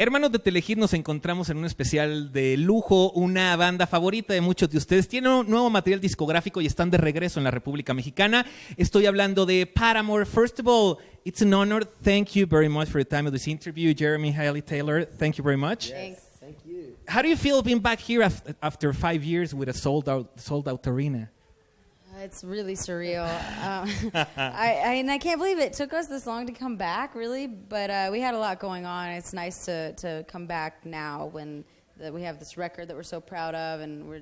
Hermanos de Telehit, nos encontramos en un especial de lujo, una banda favorita de muchos de ustedes. Tienen un nuevo material discográfico y están de regreso en la República Mexicana. Estoy hablando de Paramore. First of all, it's an honor. Thank you very much for the time of this interview. Jeremy, Hailey, Taylor, thank you very much. Yes. Thanks. Thank you. How do you feel being back here after 5 years with a sold-out arena? It's really surreal. I can't believe it took us this long to come back, really. But we had a lot going on. It's nice to come back now when we have this record that we're so proud of, and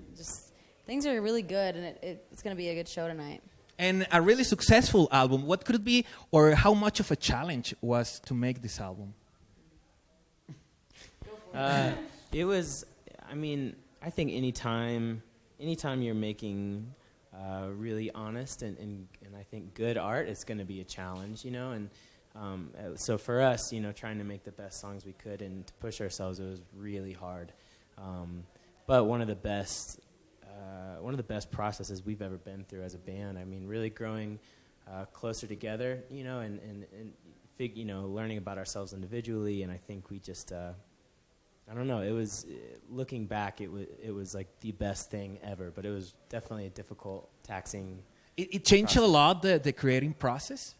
things are really good, and it's going to be a good show tonight. And a really successful album. What could it be, or how much of a challenge was to make this album? It was. I mean, I think anytime you're making really honest and I think good art, it's going to be a challenge, you know. And so for us, you know, trying to make the best songs we could and to push ourselves, it was really hard. But one of the best processes we've ever been through as a band. I mean, really growing closer together, you know, and learning about ourselves individually. And I think we just. I don't know. It was looking back. It was like the best thing ever. But it was definitely a difficult, taxing. It changed a lot the creating process.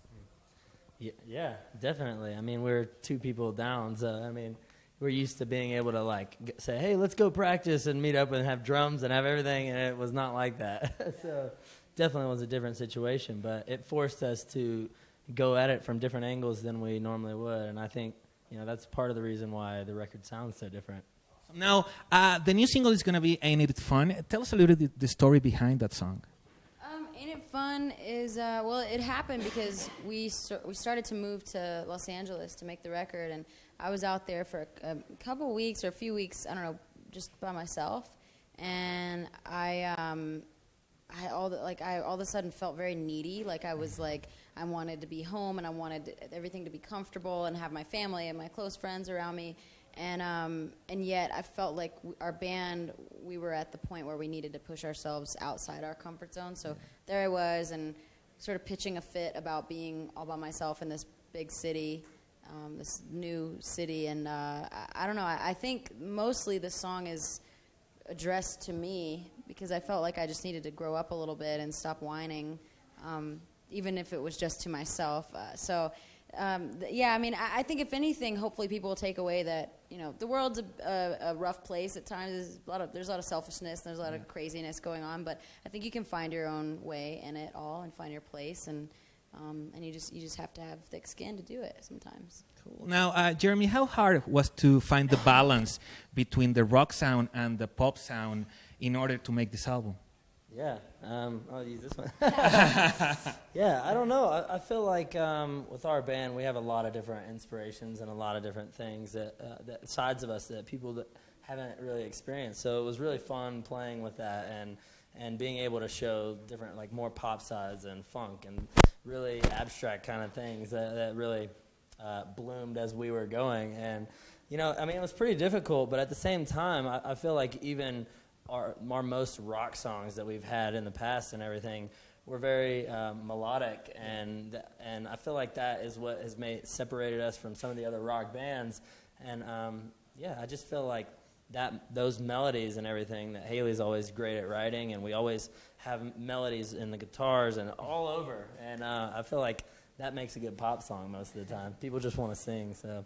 Yeah, definitely. I mean, we're two people down, so I mean, we're used to being able to like say, "Hey, let's go practice and meet up and have drums and have everything," and it was not like that. So definitely was a different situation. But it forced us to go at it from different angles than we normally would, and I think. You know, that's part of the reason why the record sounds so different. Now, the new single is going to be Ain't It Fun? Tell us a little bit the story behind that song. Ain't It Fun is, it happened because we started to move to Los Angeles to make the record, and I was out there for a couple weeks or a few weeks, I don't know, just by myself, and I all of a sudden felt very needy, like I was like, I wanted to be home and I wanted everything to be comfortable and have my family and my close friends around me. And yet I felt like our band, we were at the point where we needed to push ourselves outside our comfort zone. So there I was and sort of pitching a fit about being all by myself in this big city, this new city. And I don't know, I think mostly the song is addressed to me because I felt like I just needed to grow up a little bit and stop whining. Even if it was just to myself. I mean, I think if anything, hopefully people will take away that, you know, the world's a rough place at times. There's a lot of selfishness, and there's a lot of craziness going on, but I think you can find your own way in it all and find your place, and you just have to have thick skin to do it sometimes. Cool. Now, Jeremy, how hard was to find the balance between the rock sound and the pop sound in order to make this album? Yeah, I'll use this one. Yeah, I don't know. I feel like with our band, we have a lot of different inspirations and a lot of different things that sides of us that people that haven't really experienced. So it was really fun playing with that and being able to show different, like more pop sides and funk and really abstract kind of things that really bloomed as we were going. And, you know, I mean, it was pretty difficult, but at the same time, I feel like even our most rock songs that we've had in the past and everything were very melodic, and I feel like that is what has separated us from some of the other rock bands. And I just feel like those melodies and everything that Hailey's always great at writing, and we always have melodies in the guitars and all over. And I feel like that makes a good pop song most of the time. People just want to sing, so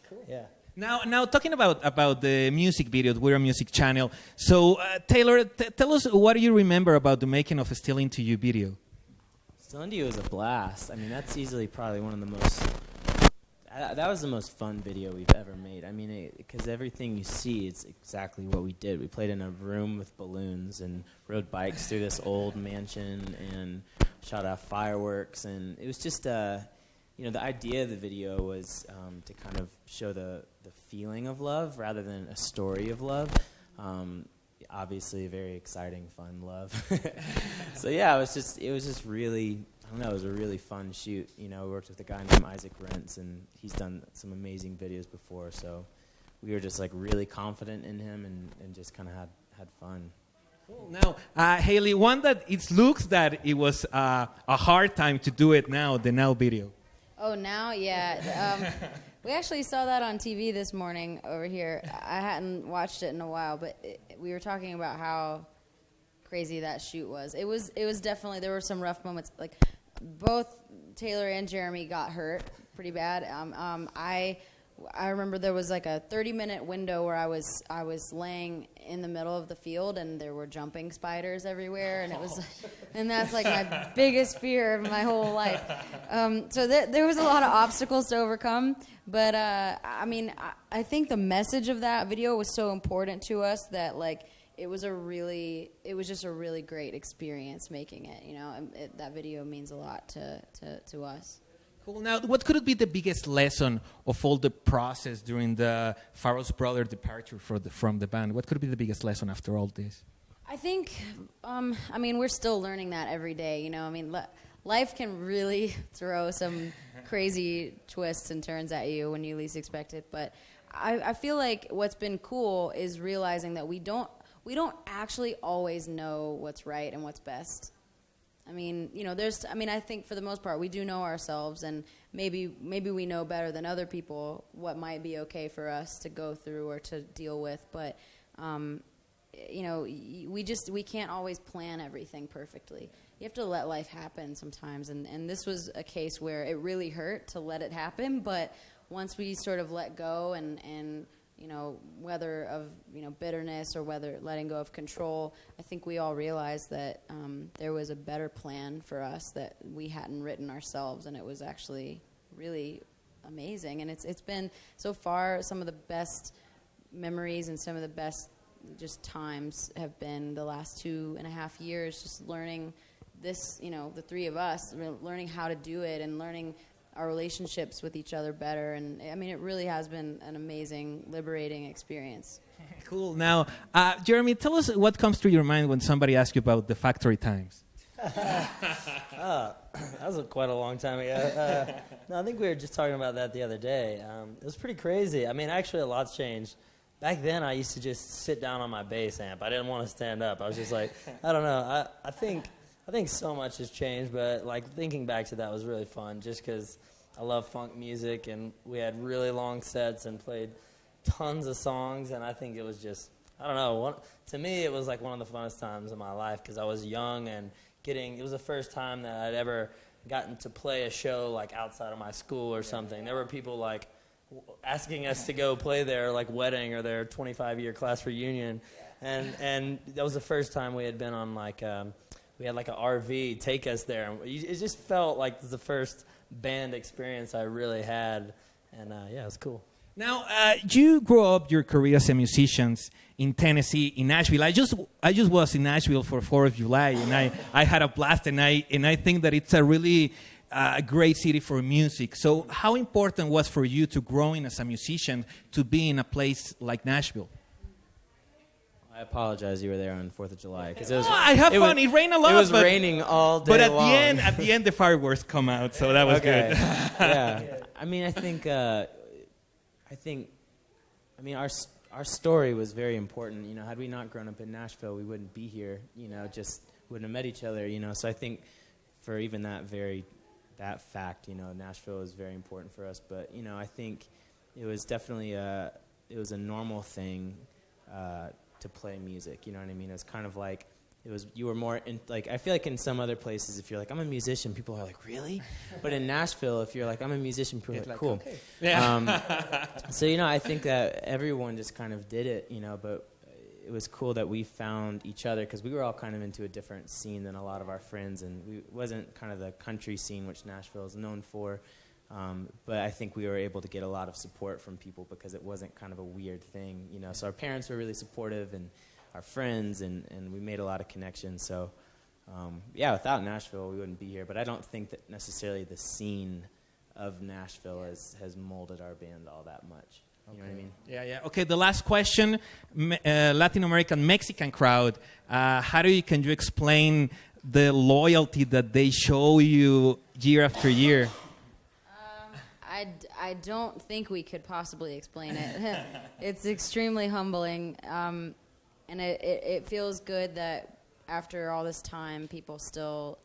cool. Yeah. Now talking about the music videos, we're a music channel. So, Taylor, tell us, what do you remember about the making of a Still Into You video? Still Into You was a blast. I mean, that's easily probably one of the most... that was the most fun video we've ever made. I mean, because everything you see, it's exactly what we did. We played in a room with balloons and rode bikes through this old mansion and shot off fireworks. And it was just... you know, the idea of the video was to kind of show the feeling of love rather than a story of love. Obviously, a very exciting, fun love. So yeah, it was just really, I don't know, it was a really fun shoot. You know, we worked with a guy named Isaac Rentz, and he's done some amazing videos before. So we were just like really confident in him and just kind of had fun. Cool. Now, Hailey, one that it looks that it was a hard time to do it now, the Now video. Oh, now, yeah. We actually saw that on TV this morning over here. I hadn't watched it in a while, but we were talking about how crazy that shoot was. It was definitely, there were some rough moments. Like, both Taylor and Jeremy got hurt pretty bad. I remember there was like a 30-minute window where I was laying in the middle of the field and there were jumping spiders everywhere, and it was, and that's like my biggest fear of my whole life. So there was a lot of obstacles to overcome, but I mean, I think the message of that video was so important to us that like it was just a really great experience making it. You know, that video means a lot to us. Cool. Now, what could be the biggest lesson of all the process during the Farrell's brother departure from the band? What could be the biggest lesson after all this? I think, I mean, we're still learning that every day. You know, I mean, life can really throw some crazy twists and turns at you when you least expect it. But I feel like what's been cool is realizing that we don't actually always know what's right and what's best. I mean, you know, I think for the most part we do know ourselves, and maybe we know better than other people what might be okay for us to go through or to deal with. But, you know, we can't always plan everything perfectly. You have to let life happen sometimes, and this was a case where it really hurt to let it happen. But once we sort of let go and you know, whether of, you know, bitterness or whether letting go of control, I think we all realized that there was a better plan for us that we hadn't written ourselves, and it was actually really amazing. And it's been, so far, some of the best memories and some of the best just times have been the last 2.5 years, just learning this, you know, the three of us, learning how to do it and learning our relationships with each other better. And I mean, it really has been an amazing, liberating experience. Cool. Now, Jeremy, tell us what comes to your mind when somebody asks you about the Factory Times. That was quite a long time ago. No, I think we were just talking about that the other day. It was pretty crazy. I mean, actually, a lot's changed. Back then, I used to just sit down on my bass amp. I didn't want to stand up. I was just like, I don't know. I think so much has changed, but like thinking back to that was really fun just because I love funk music, and we had really long sets and played tons of songs, and I think it was just, I don't know, to me it was like one of the funnest times of my life because I was young and it was the first time that I'd ever gotten to play a show like outside of my school or something. There were people like asking us to go play their like wedding or their 25-year class reunion, and that was the first time we had been on like we had like an RV take us there. It just felt like the first band experience I really had, and yeah, it was cool. Now, you grew up your career as a musician in Tennessee, in Nashville. I just was in Nashville for 4th of July, and I had a blast, and I think that it's a really great city for music. So how important was for you to growing as a musician to be in a place like Nashville? I apologize you were there on 4th of July. Because it was. I have fun. It rained a lot. It was raining all day long. But at the end, the fireworks come out, so that was good. Yeah. I mean, I mean, our story was very important. You know, had we not grown up in Nashville, we wouldn't be here. You know, just wouldn't have met each other. You know, so I think for even that fact, you know, Nashville is very important for us. But you know, I think it was definitely a normal thing to play music. You know what I mean? It was kind of like you were more in, like, I feel like in some other places, if you're like, I'm a musician, people are like, really? But in Nashville, if you're like, I'm a musician, people are like, cool. Okay. Yeah. So, you know, I think that everyone just kind of did it, you know, but it was cool that we found each other because we were all kind of into a different scene than a lot of our friends, and we wasn't kind of the country scene, which Nashville is known for. But I think we were able to get a lot of support from people because it wasn't kind of a weird thing, you know. So our parents were really supportive, and our friends, and we made a lot of connections. So, yeah, without Nashville, we wouldn't be here. But I don't think that necessarily the scene of Nashville has molded our band all that much. You know what I mean? Yeah. Okay, the last question, Latin American, Mexican crowd, can you explain the loyalty that they show you year after year? I don't think we could possibly explain it. It's extremely humbling, and it feels good that after all this time, people still,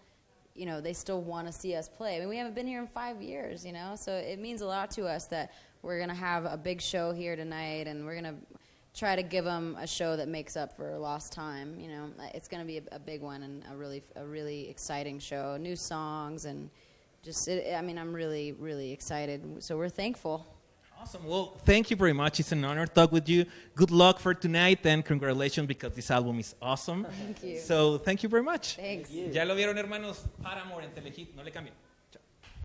you know, they still want to see us play. I mean, we haven't been here in 5 years, you know, so it means a lot to us that we're going to have a big show here tonight, and we're going to try to give them a show that makes up for lost time. You know, it's going to be a big one and a really exciting show. New songs and just, I mean, I'm really, really excited. So we're thankful. Awesome. Well, thank you very much. It's an honor to talk with you. Good luck for tonight and congratulations because this album is awesome. Thank you. So thank you very much. Thanks. Ya lo vieron, hermanos. Paramore en Telehit. No le cambien.